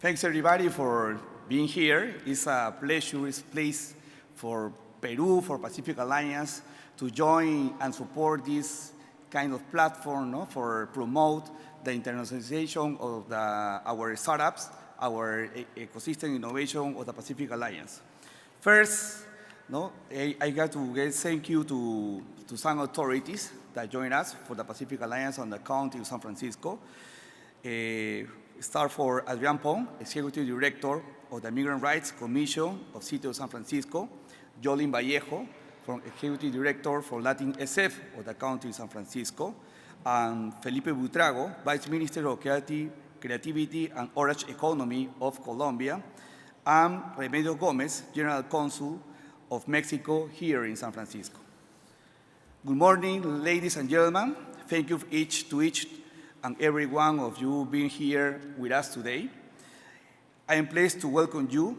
Thanks everybody for being here. It's a pleasure, it's a place for Peru, for Pacific Alliance, to join and support this kind of platform, no, for promote the internationalization of our startups, our ecosystem innovation of the Pacific Alliance. First, no, I got to thank you to some authorities that joined us for the Pacific Alliance on the County of San Francisco. Start for Adrian Pong, Executive Director of the Migrant Rights Commission of City of San Francisco, Jolene Vallejo, from Executive Director for Latin SF of the County of San Francisco, and Felipe Buitrago, Vice Minister of Creativity and Orange Economy of Colombia, and Remedios Gomez, General Consul of Mexico here in San Francisco. Good morning, ladies and gentlemen. Thank you to each and every one of you being here with us today. I am pleased to welcome you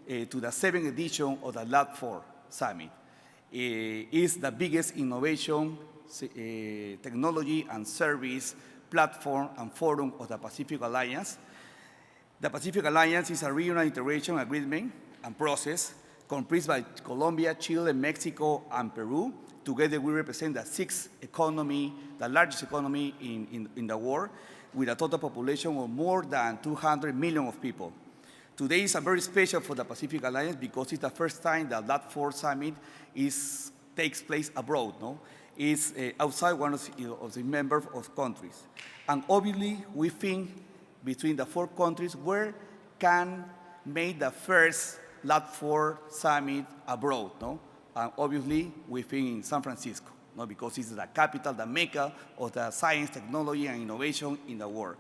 to the 7th edition of the LAB4 Summit. It's the biggest innovation, technology and service platform and forum of the Pacific Alliance. The Pacific Alliance is a regional integration agreement and process comprised by Colombia, Chile, Mexico, and Peru. Together, we represent the sixth economy, the largest economy in the world, with a total population of more than 200 million of people. Today is very special for the Pacific Alliance because it's the first time that LAB4 Summit takes place abroad. No? It's outside one of the member of countries. And obviously, we think between the 4 countries, where can make the first LAB4 Summit abroad, no? And obviously, we think in San Francisco, no? Because it's the capital, the mecca of the science, technology, and innovation in the world.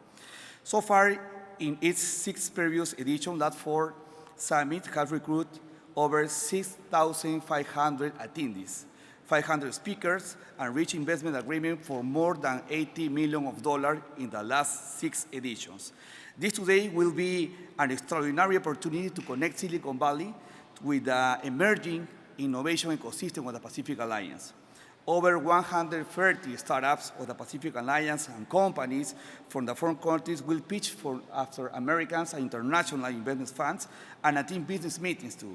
So far, in its 6 previous edition, LAB4 Summit has recruited over 6,500 attendees, 500 speakers, and reached investment agreement for more than $80 million in the last 6 editions. This today will be an extraordinary opportunity to connect Silicon Valley with the emerging innovation ecosystem of the Pacific Alliance. Over 130 startups of the Pacific Alliance and companies from the 4 countries will pitch after Americans and international investment funds and attend business meetings too.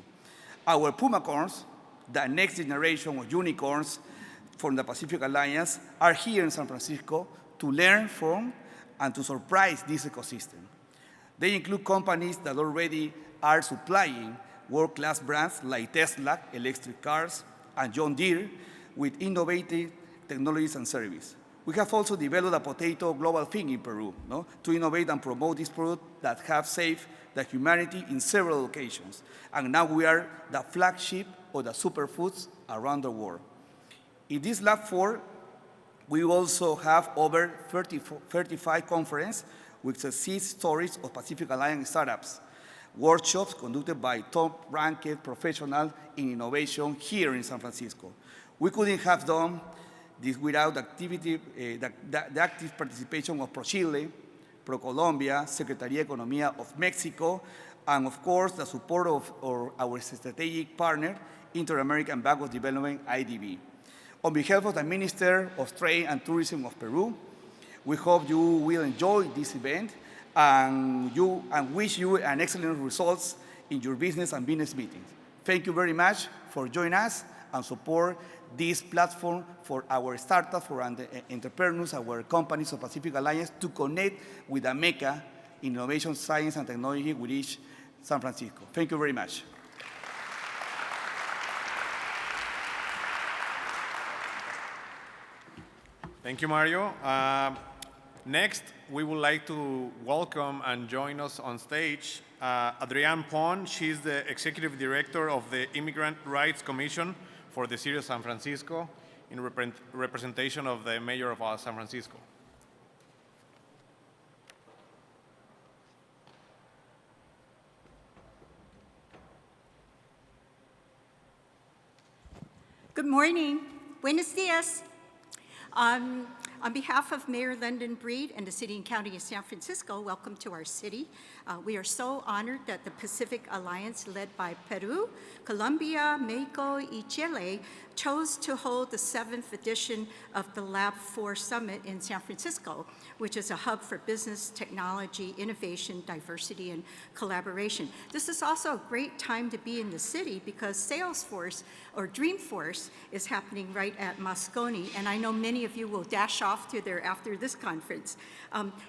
Our Pumacorns, the next generation of unicorns from the Pacific Alliance, are here in San Francisco to learn from and to surprise this ecosystem. They include companies that already are supplying world-class brands like Tesla, electric cars, and John Deere with innovative technologies and service. We have also developed a potato global thing in Peru, no, to innovate and promote this product that have saved the humanity in several locations. And now we are the flagship of the superfoods around the world. In this LAB4, we also have over 35 conferences with success stories of Pacific Alliance startups, workshops conducted by top-ranked professionals in innovation here in San Francisco. We couldn't have done this without the active participation of ProChile, ProColombia, Secretaría de Economía of Mexico, and of course the support of our strategic partner, Inter-American Bank of Development, IDB. On behalf of the Minister of Trade and Tourism of Peru, we hope you will enjoy this event and wish you an excellent results in your business and business meetings. Thank you very much for joining us and support this platform for our startups, for entrepreneurs, our companies of Pacific Alliance to connect with the mecca in innovation, science, and technology with San Francisco. Thank you very much. Thank you, Mario. Next, we would like to welcome and join us on stage Adrienne Pon. She's the Executive Director of the Immigrant Rights Commission for the City of San Francisco in representation of the Mayor of San Francisco. Good morning. Buenos dias. On behalf of Mayor Lyndon Breed and the City and County of San Francisco, welcome to our city. We are so honored that the Pacific Alliance, led by Peru, Colombia, Mexico, and Chile, chose to hold the 7th edition of the LAB4 Summit in San Francisco, which is a hub for business, technology, innovation, diversity, and collaboration. This is also a great time to be in the city because Salesforce, or Dreamforce, is happening right at Moscone, and I know many of you will dash off to there after this conference.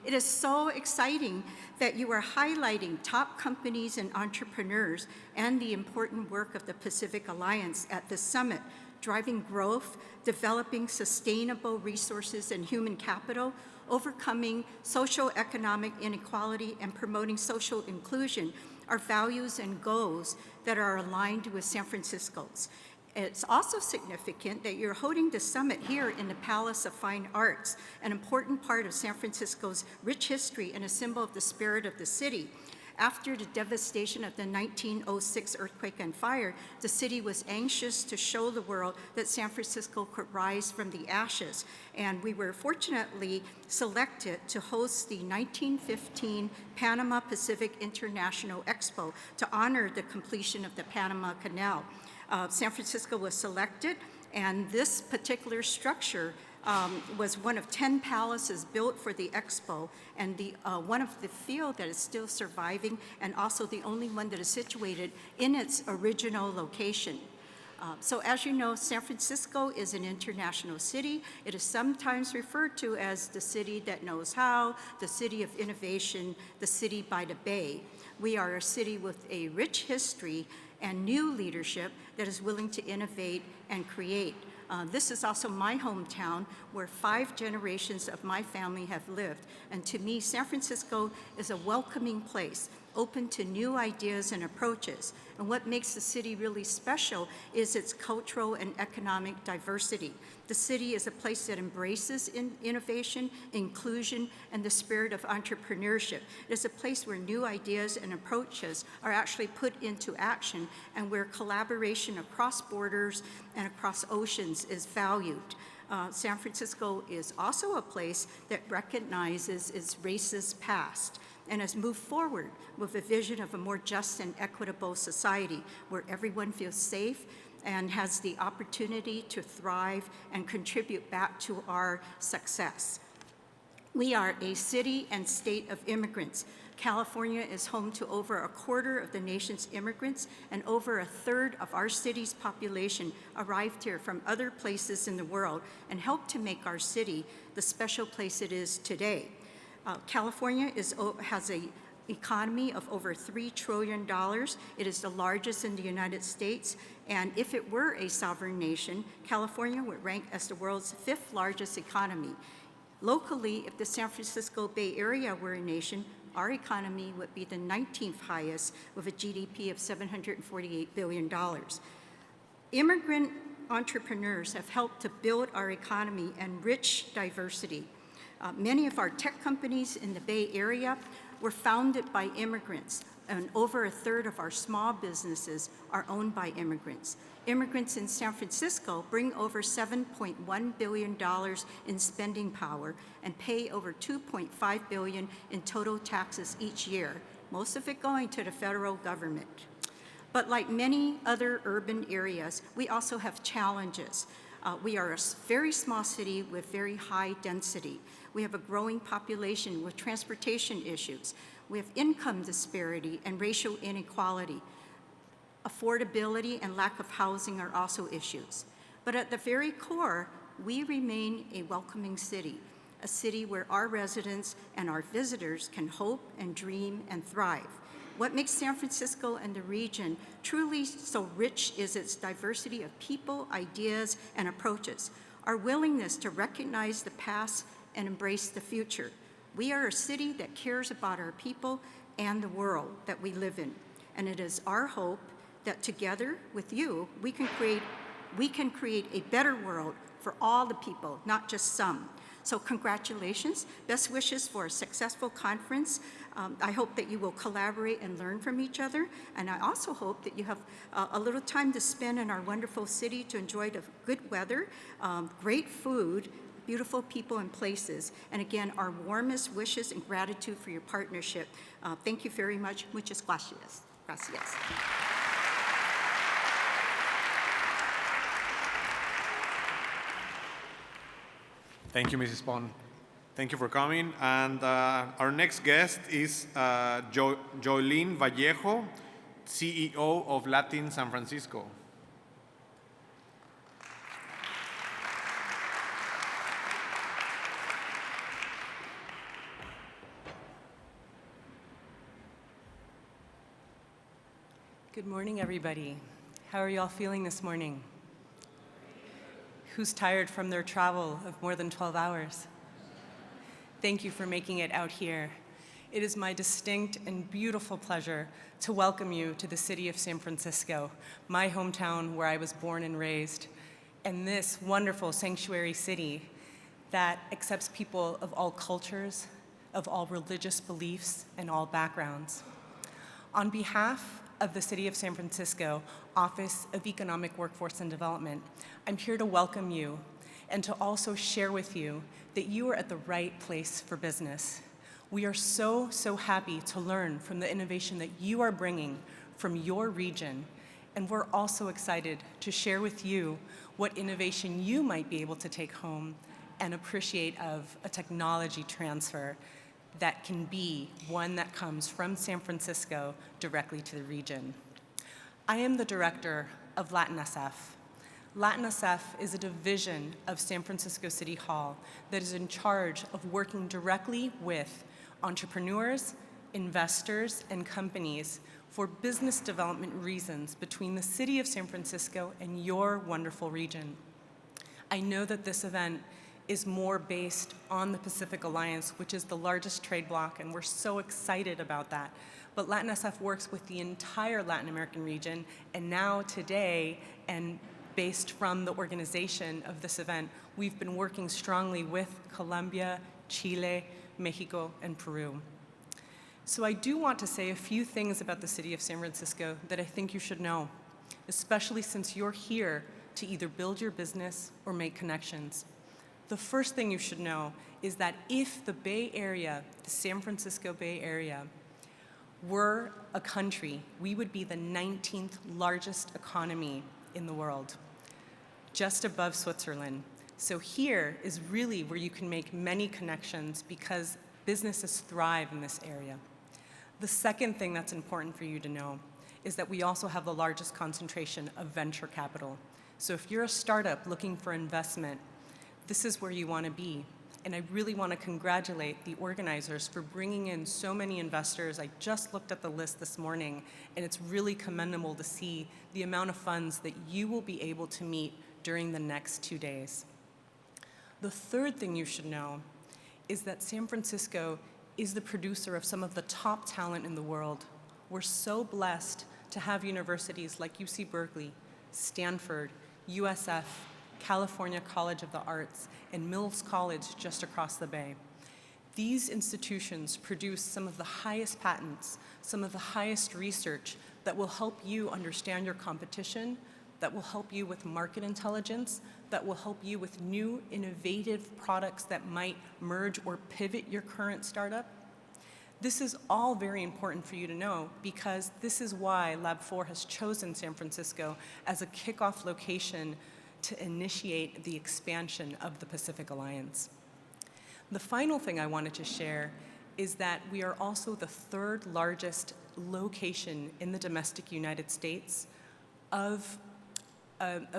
It is so exciting that you are highlighting top companies and entrepreneurs and the important work of the Pacific Alliance at this summit, driving growth, developing sustainable resources and human capital, overcoming social economic inequality, and promoting social inclusion are values and goals that are aligned with San Francisco's. It's also significant that you're holding the summit here in the Palace of Fine Arts, an important part of San Francisco's rich history and a symbol of the spirit of the city. After the devastation of the 1906 earthquake and fire, the city was anxious to show the world that San Francisco could rise from the ashes. And we were fortunately selected to host the 1915 Panama Pacific International Expo to honor the completion of the Panama Canal. San Francisco was selected, and this particular structure was one of 10 palaces built for the expo, and one of the few that is still surviving, and also the only one that is situated in its original location. So as you know, San Francisco is an international city. It is sometimes referred to as the city that knows how, the city of innovation, the city by the bay. We are a city with a rich history and new leadership that is willing to innovate and create. This is also my hometown, where 5 generations of my family have lived. And to me, San Francisco is a welcoming place, open to new ideas and approaches. And what makes the city really special is its cultural and economic diversity. The city is a place that embraces innovation, inclusion, and the spirit of entrepreneurship. It is a place where new ideas and approaches are actually put into action, and where collaboration across borders and across oceans is valued. San Francisco is also a place that recognizes its racist past and has moved forward with a vision of a more just and equitable society where everyone feels safe and has the opportunity to thrive and contribute back to our success. We are a city and state of immigrants. California is home to over 1/4 of the nation's immigrants, and over 1/3 of our city's population arrived here from other places in the world and helped to make our city the special place it is today. California has an economy of over $3 trillion. It is the largest in the United States, and if it were a sovereign nation, California would rank as the world's 5th largest economy. Locally, if the San Francisco Bay Area were a nation, our economy would be the 19th highest with a GDP of $748 billion. Immigrant entrepreneurs have helped to build our economy and rich diversity. Many of our tech companies in the Bay Area were founded by immigrants, and over 1/3 of our small businesses are owned by immigrants. Immigrants in San Francisco bring over $7.1 billion in spending power and pay over $2.5 billion in total taxes each year, most of it going to the federal government. But like many other urban areas, we also have challenges. We are a very small city with very high density. We have a growing population with transportation issues. We have income disparity and racial inequality. Affordability and lack of housing are also issues. But at the very core, we remain a welcoming city, a city where our residents and our visitors can hope and dream and thrive. What makes San Francisco and the region truly so rich is its diversity of people, ideas, and approaches, our willingness to recognize the past and embrace the future. We are a city that cares about our people and the world that we live in. And it is our hope that together with you, we can create a better world for all the people, not just some. So congratulations, best wishes for a successful conference. I hope that you will collaborate and learn from each other. And I also hope that you have a little time to spend in our wonderful city to enjoy the good weather, great food, beautiful people and places. And again, our warmest wishes and gratitude for your partnership. Thank you very much. Muchas gracias. Gracias. Thank you, Mrs. Pon. Thank you for coming. And our next guest is Jolene Vallejo, CEO of Latin San Francisco. Good morning, everybody. How are you all feeling this morning? Who's tired from their travel of more than 12 hours? Thank you for making it out here. It is my distinct and beautiful pleasure to welcome you to the city of San Francisco, my hometown where I was born and raised, and this wonderful sanctuary city that accepts people of all cultures, of all religious beliefs, and all backgrounds. On behalf of the City of San Francisco Office of Economic Workforce and Development, I'm here to welcome you and to also share with you that you are at the right place for business. We are so happy to learn from the innovation that you are bringing from your region, and we're also excited to share with you what innovation you might be able to take home and appreciate of a technology transfer that can be one that comes from San Francisco directly to the region. I am the director of Latin SF. Latin SF is a division of San Francisco City Hall that is in charge of working directly with entrepreneurs, investors, and companies for business development reasons between the city of San Francisco and your wonderful region. I know that this event is more based on the Pacific Alliance, which is the largest trade bloc, and we're so excited about that. But Latin SF works with the entire Latin American region, and now today, and based from the organization of this event, we've been working strongly with Colombia, Chile, Mexico, and Peru. So I do want to say a few things about the city of San Francisco that I think you should know, especially since you're here to either build your business or make connections. The first thing you should know is that if the Bay Area, the San Francisco Bay Area, were a country, we would be the 19th largest economy in the world, just above Switzerland. So here is really where you can make many connections because businesses thrive in this area. The second thing that's important for you to know is that we also have the largest concentration of venture capital. So if you're a startup looking for investment, this is where you want to be. And I really want to congratulate the organizers for bringing in so many investors. I just looked at the list this morning, and it's really commendable to see the amount of funds that you will be able to meet during the next 2 days. The third thing you should know is that San Francisco is the producer of some of the top talent in the world. We're so blessed to have universities like UC Berkeley, Stanford, USF, California College of the Arts, and Mills College just across the bay. These institutions produce some of the highest patents, some of the highest research that will help you understand your competition, that will help you with market intelligence, that will help you with new innovative products that might merge or pivot your current startup. This is all very important for you to know because this is why LAB4 has chosen San Francisco as a kickoff location to initiate the expansion of the Pacific Alliance. The final thing I wanted to share is that we are also the third largest location in the domestic United States of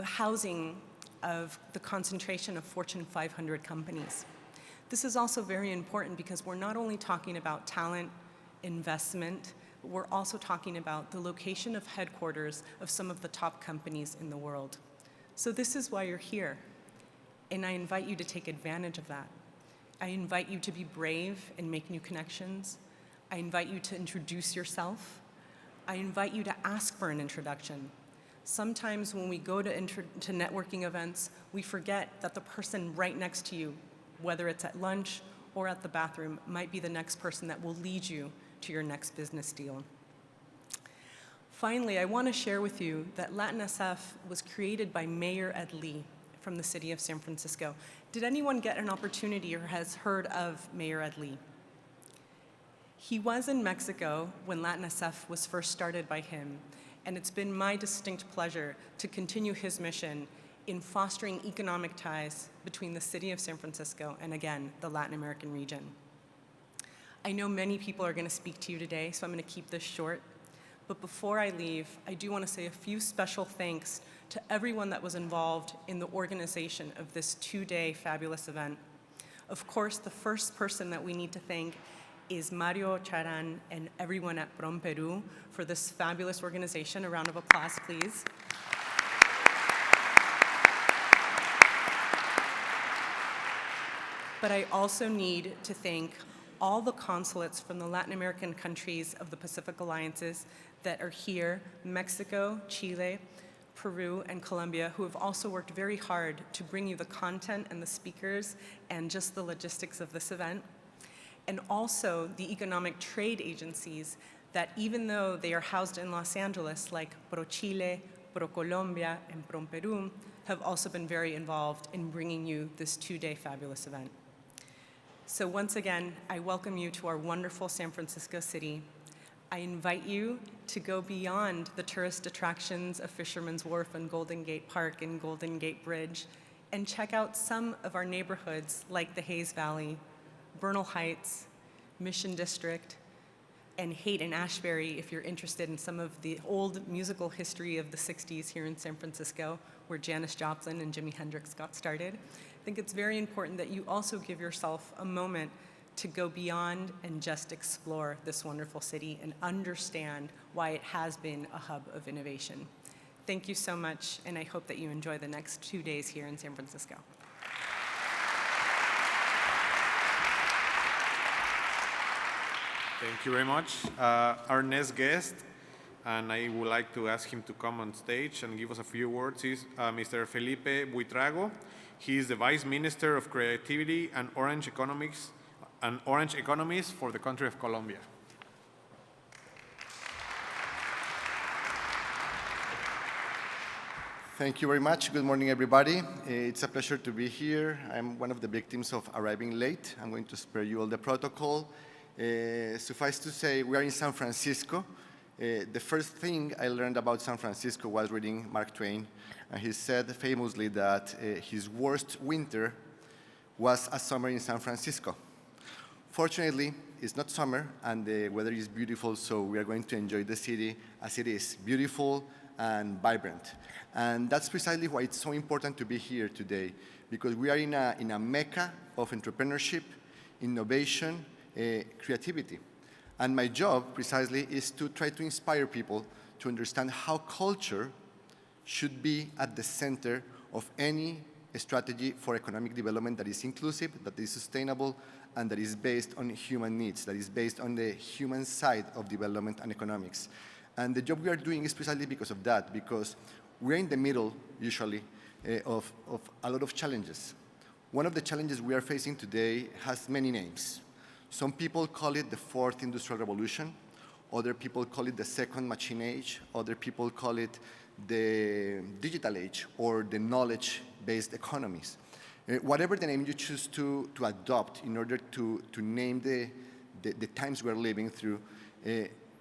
housing of the concentration of Fortune 500 companies. This is also very important because we're not only talking about talent, investment, but we're also talking about the location of headquarters of some of the top companies in the world. So this is why you're here, and I invite you to take advantage of that. I invite you to be brave and make new connections. I invite you to introduce yourself. I invite you to ask for an introduction. Sometimes when we go to networking events, we forget that the person right next to you, whether it's at lunch or at the bathroom, might be the next person that will lead you to your next business deal. Finally, I want to share with you that Latin SF was created by Mayor Ed Lee. from the city of San Francisco. Did anyone get an opportunity or has heard of Mayor Ed Lee? He was in Mexico when Latin SF was first started by him, and it's been my distinct pleasure to continue his mission in fostering economic ties between the city of San Francisco and, again, the Latin American region. I know many people are going to speak to you today, so I'm going to keep this short. But before I leave, I do want to say a few special thanks to everyone that was involved in the organization of this two-day fabulous event. Of course, the first person that we need to thank is Mario Charan and everyone at Prom Peru for this fabulous organization. A round of applause, please. But I also need to thank all the consulates from the Latin American countries of the Pacific Alliances that are here, Mexico, Chile, Peru, and Colombia, who have also worked very hard to bring you the content and the speakers and just the logistics of this event. And also the economic trade agencies that, even though they are housed in Los Angeles, like Pro Chile, Pro Colombia, and Prom Peru, have also been very involved in bringing you this two-day fabulous event. So once again, I welcome you to our wonderful San Francisco city. I invite you to go beyond the tourist attractions of Fisherman's Wharf and Golden Gate Park and Golden Gate Bridge and check out some of our neighborhoods like the Hayes Valley, Bernal Heights, Mission District, and Haight and Ashbury if you're interested in some of the old musical history of the 60s here in San Francisco, where Janis Joplin and Jimi Hendrix got started. I think it's very important that you also give yourself a moment to go beyond and just explore this wonderful city and understand why it has been a hub of innovation. Thank you so much, and I hope that you enjoy the next 2 days here in San Francisco. Thank you very much. Our next guest, and I would like to ask him to come on stage and give us a few words, is Mr. Felipe Buitrago. He is the Vice Minister of Creativity and Orange Economics for the country of Colombia. Thank you very much. Good morning, everybody. It's a pleasure to be here. I'm one of the victims of arriving late. I'm going to spare you all the protocol. Suffice to say, we are in San Francisco. The first thing I learned about San Francisco was reading Mark Twain, and he said famously that his worst winter was a summer in San Francisco. Fortunately, it's not summer, and the weather is beautiful, so we are going to enjoy the city as it is, beautiful and vibrant. And that's precisely why it's so important to be here today, because we are in a mecca of entrepreneurship, innovation, creativity. And my job, precisely, is to try to inspire people to understand how culture should be at the center of any strategy for economic development that is inclusive, that is sustainable, and that is based on human needs, that is based on the human side of development and economics. And the job we are doing is precisely because of that, because we're in the middle, usually, of a lot of challenges. One of the challenges we are facing today has many names. Some people call it the fourth industrial revolution. Other people call it the second machine age. Other people call it the digital age or the knowledge-based economies. Whatever the name you choose to adopt in order to name the times we're living through,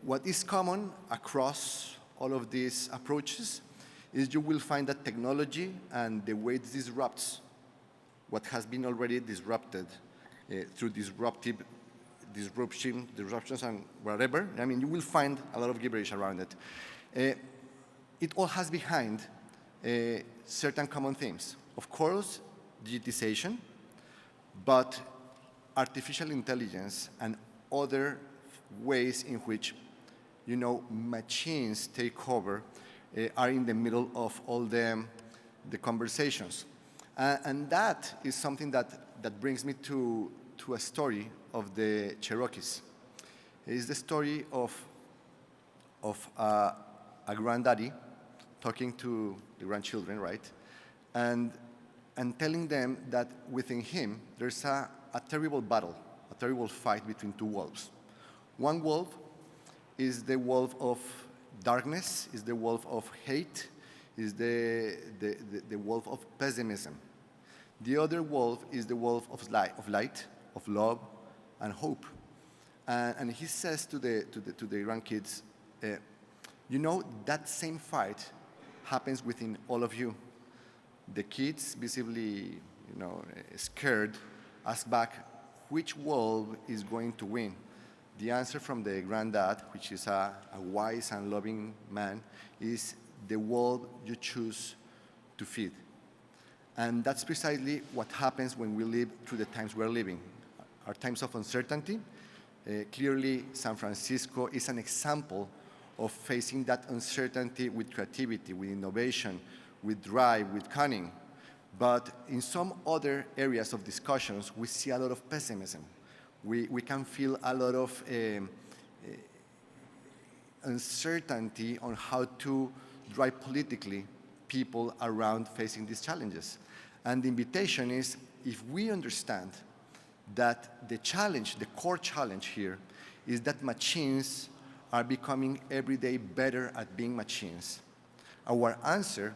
what is common across all of these approaches is you will find that technology and the way it disrupts what has been already disrupted through disruptions and whatever, I mean, you will find a lot of gibberish around it. It all has behind certain common themes. Of course, digitization, but artificial intelligence and other ways in which, machines take over are in the middle of all the conversations. And that is something that brings me to a story of the Cherokees. It is the story of a granddaddy talking to the grandchildren, right? And telling them that within him there's a terrible battle, a terrible fight between two wolves. One wolf is the wolf of darkness, is the wolf of hate, is the wolf of pessimism. The other wolf is the wolf of light, of love, and hope. And he says to the grandkids, you know, that same fight happens within all of you. The kids, visibly, scared, ask back, which wolf is going to win? The answer from the granddad, which is a wise and loving man, is the wolf you choose to feed. And that's precisely what happens when we live through the times we're living. Our times of uncertainty. Clearly, San Francisco is an example of facing that uncertainty with creativity, with innovation, with drive, with cunning. But in some other areas of discussions, we see a lot of pessimism. We can feel a lot of uncertainty on how to drive politically people around facing these challenges. And the invitation is, if we understand that the challenge, the core challenge here, is that machines are becoming every day better at being machines. Our answer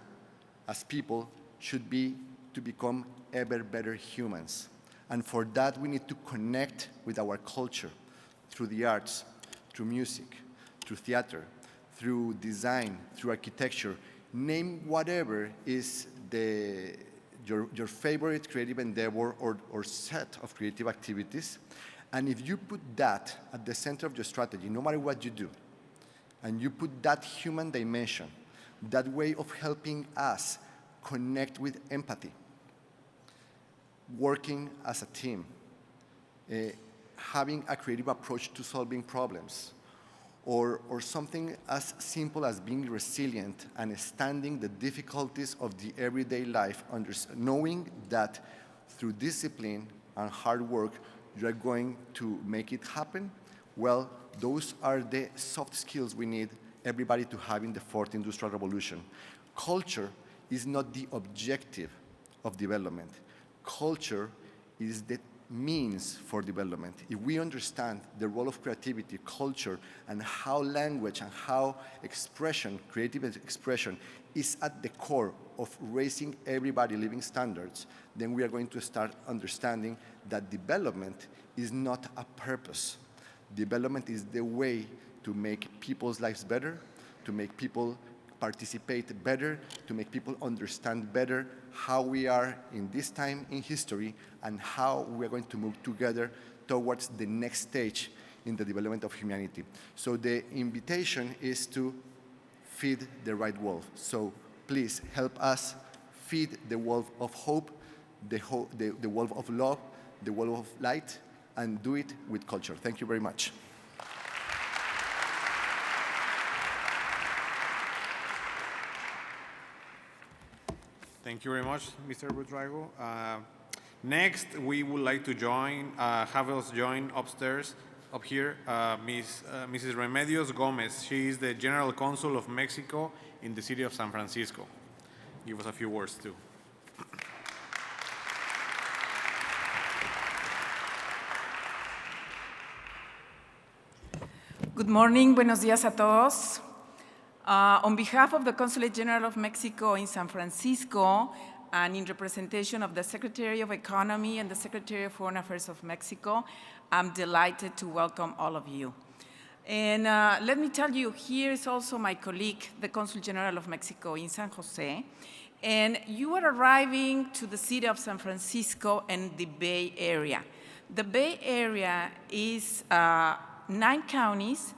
as people should be to become ever better humans. And for that, we need to connect with our culture through the arts, through music, through theater, through design, through architecture. Name whatever is your favorite creative endeavor or set of creative activities. And if you put that at the center of your strategy, no matter what you do, and you put that human dimension, that way of helping us connect with empathy, working as a team, having a creative approach to solving problems, or something as simple as being resilient and standing the difficulties of the everyday life, knowing that through discipline and hard work, you are going to make it happen. Well, those are the soft skills we need everybody to have in the fourth industrial revolution. Culture is not the objective of development. Culture is the means for development. If we understand the role of creativity, culture, and how language and how expression, creative expression, is at the core of raising everybody's living standards, then we are going to start understanding that development is not a purpose. Development is the way to make people's lives better, to make people participate better, to make people understand better how we are in this time in history and how we are going to move together towards the next stage in the development of humanity. So the invitation is to feed the right wolf. So please help us feed the wolf of hope, the wolf of love, the wolf of light, and do it with culture. Thank you very much. Thank you very much, Mr. Buitrago. Next, we would like to have us join upstairs, up here, Mrs. Remedios Gomez. She is the General Consul of Mexico in the city of San Francisco. Give us a few words, too. Good morning, buenos días a todos. On behalf of the Consulate General of Mexico in San Francisco, and in representation of the Secretary of Economy and the Secretary of Foreign Affairs of Mexico, I'm delighted to welcome all of you. And let me tell you, here is also my colleague, the Consul General of Mexico in San Jose. And you are arriving to the city of San Francisco and the Bay Area. The Bay Area is 9 counties.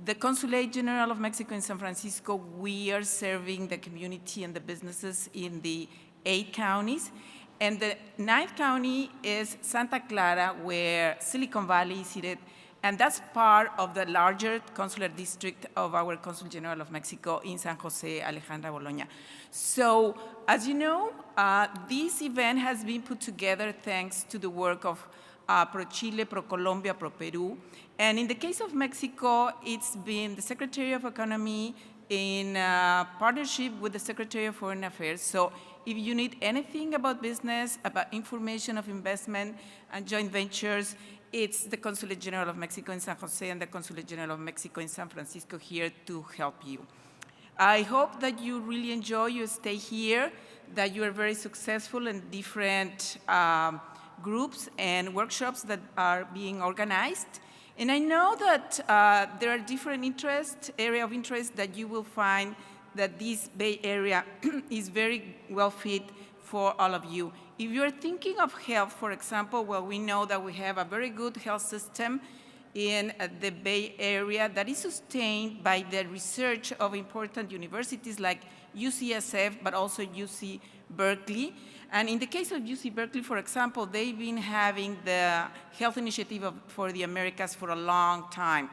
The Consulate General of Mexico in San Francisco, we are serving the community and the businesses in the 8 counties. And the 9th county is Santa Clara, where Silicon Valley is seated. And that's part of the larger consular district of our Consul General of Mexico in San Jose, Alejandra Bologna. So, as you know, this event has been put together thanks to the work of Pro Chile, Pro Colombia, Pro Peru. And in the case of Mexico, it's been the Secretary of Economy in partnership with the Secretary of Foreign Affairs. So if you need anything about business, about information of investment and joint ventures, it's the Consulate General of Mexico in San Jose and the Consulate General of Mexico in San Francisco here to help you. I hope that you really enjoy your stay here, that you are very successful in different groups and workshops that are being organized. And I know that there are different area of interest that you will find that this Bay Area is very well fit for all of you. If you're thinking of health, for example, well, we know that we have a very good health system in the Bay Area that is sustained by the research of important universities like UCSF, but also UC Berkeley. And in the case of UC Berkeley, for example, they've been having the Health Initiative for the Americas for a long time.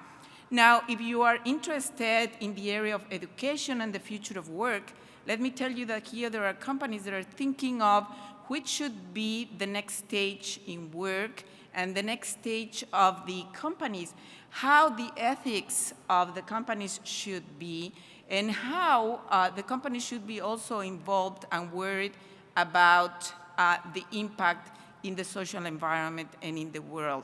Now, if you are interested in the area of education and the future of work, let me tell you that here there are companies that are thinking of which should be the next stage in work and the next stage of the companies, how the ethics of the companies should be, and how the companies should be also involved and worried about the impact in the social environment and in the world.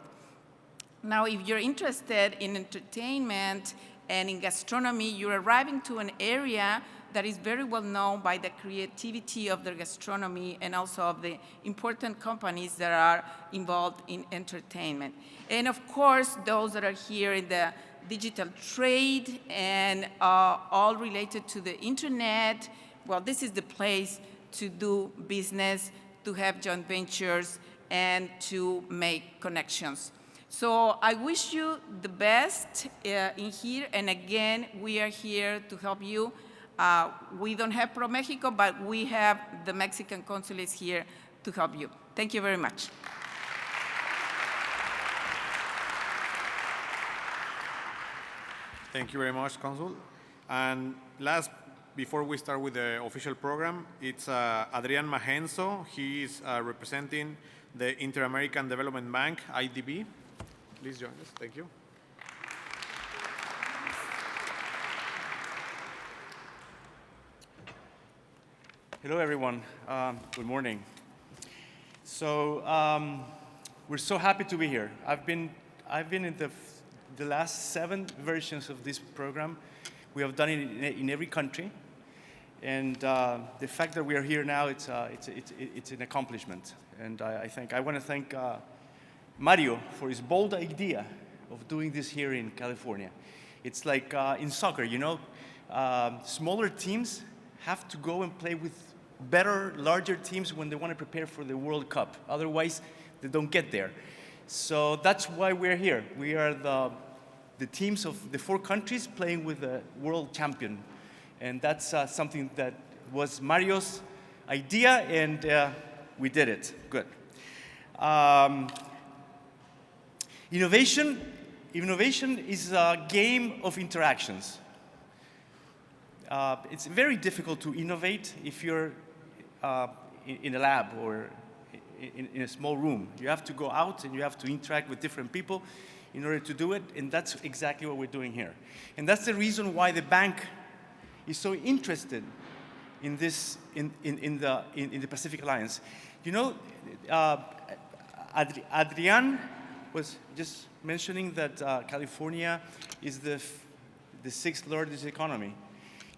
Now, if you're interested in entertainment and in gastronomy, you're arriving to an area that is very well known by the creativity of the gastronomy and also of the important companies that are involved in entertainment. And of course, those that are here in the digital trade and all related to the internet, well, this is the place to do business, to have joint ventures, and to make connections. So I wish you the best in here, and again, we are here to help you. We don't have ProMexico, but we have the Mexican consulates here to help you. Thank you very much. Thank you very much, Consul. And last, before we start with the official program, it's Adrian Magenzo. He is representing the Inter-American Development Bank, IDB. Please join us. Thank you. Hello, everyone. Good morning. So we're so happy to be here. I've been in the last 7 versions of this program. We have done it in every country, and the fact that we are here now, it's an accomplishment. And I want to thank Mario for his bold idea of doing this here in California. It's like in soccer, you know, smaller teams have to go and play with better, larger teams when they want to prepare for the World Cup. Otherwise, they don't get there. So that's why we're here. We are the teams of the 4 countries playing with the world champion. And that's something that was Mario's idea, and we did it. Good. Innovation is a game of interactions. It's very difficult to innovate if you're in a lab or in a small room. You have to go out and you have to interact with different people in order to do it, and that's exactly what we're doing here. And that's the reason why the bank is so interested in this in the Pacific Alliance. You know, Adrian was just mentioning that California is the 6th largest economy.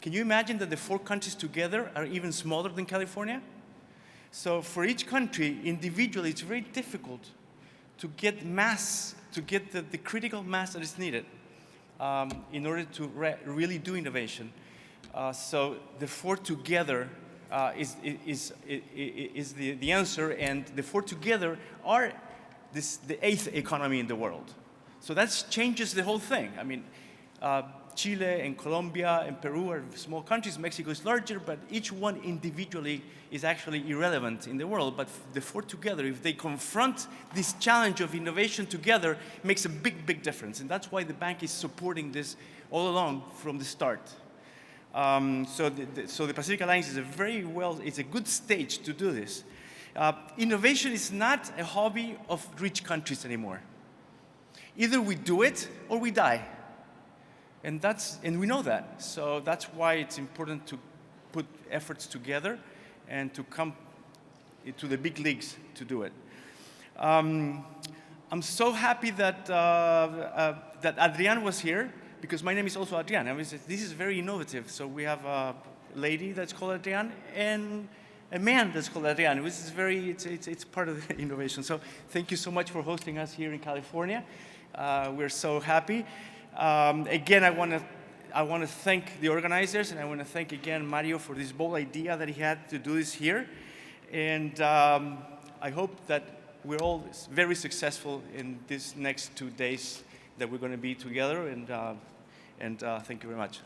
Can you imagine that the 4 countries together are even smaller than California? So for each country individually, it's very difficult to get mass, to get the critical mass that is needed in order to really do innovation. So the 4 together is the answer, and the 4 together are the 8th economy in the world. So that changes the whole thing. I mean, Chile and Colombia and Peru are small countries. Mexico is larger, but each one individually is actually irrelevant in the world. But the 4 together, if they confront this challenge of innovation together, makes a big, big difference. And that's why the bank is supporting this all along from the start. So the Pacific Alliance is it's a good stage to do this. Innovation is not a hobby of rich countries anymore. Either we do it or we die. And we know that. So that's why it's important to put efforts together and to come to the big leagues to do it. I'm so happy that Adrian was here. because my name is also Adrian. I mean, this is very innovative. So we have a lady that's called Adrian and a man that's called Adrian, which is it's part of the innovation. So thank you so much for hosting us here in California. We're so happy. Again, I want to thank the organizers, and I want to thank again Mario for this bold idea that he had to do this here. And I hope that we're all very successful in these next 2 days that we're going to be together. And thank you very much.